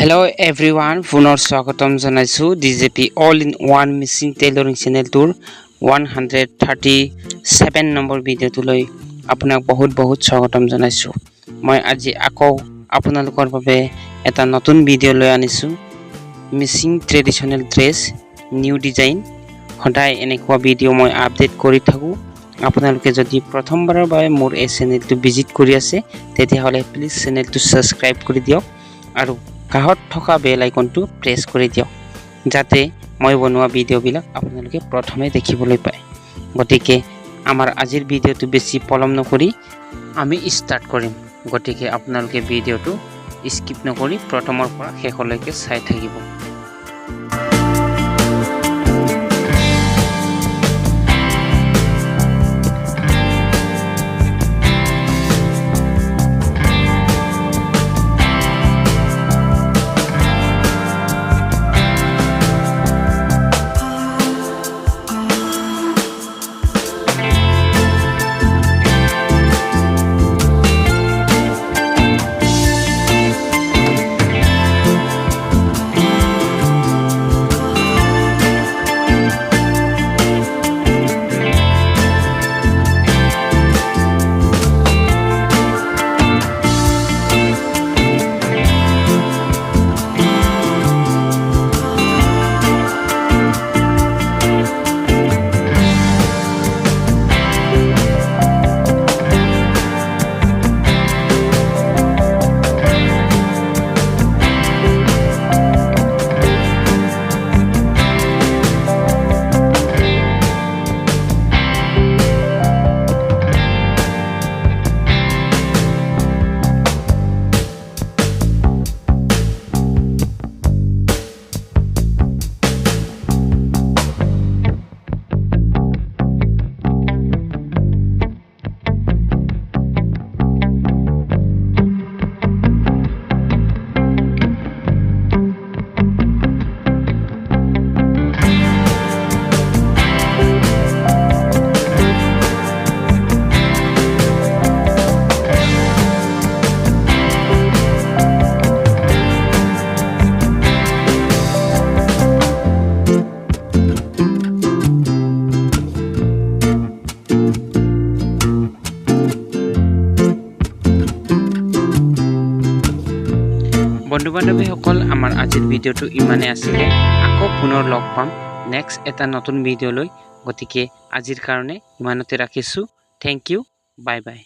Hello everyone, পুনৰ স্বাগতম জনাইছো DJP all in one machine tailoring চেনেলটোৰ 137 নম্বৰ ভিডিঅ'টোলৈ আপোনাক বহুত স্বাগতম জনাইছো। মই আজি আকৌ আপোনালোকৰ বাবে এটা নতুন ভিডিঅ' লৈ আনিছো। Mising traditional dress new design সদায় এনেকুৱা ভিডিঅ' মই আপডেট কৰি থাকো। আপোনালোকে যদি প্ৰথমবাৰৰ বাবে মোৰ এই চেনেলটো ভিজিট কৰি আছে তেতিয়াহ'লে প্লিজ চেনেলটো সাবস্ক্ৰাইব কৰি দিয়ক আৰু কাষত থকা বেল আইকনটো প্ৰেছ কৰি দিয়ক যাতে মই বনোৱা ভিডিঅ'বিলাক আপোনালোকে প্ৰথমে দেখিবলৈ পায়। গতিকে আমাৰ আজিৰ ভিডিঅ'টো বেছি পলম নকৰি আমি ষ্টাৰ্ট কৰিম। গতিকে আপোনালোকে ভিডিঅ'টো স্কিপ নকৰি প্ৰথমৰ পৰা শেষলৈকে চাই থাকিব। বন্ধু-বান্ধৱীসকল, আমাৰ আজিৰ ভিডিঅ'টো ইমানে আছিলে। আকৌ পুনৰ লগ পাম নেক্সট এটা নতুন ভিডিঅ'লৈ। গতিকে আজিৰ কাৰণে ইমানতে ৰাখিছো। Thank you, bye by.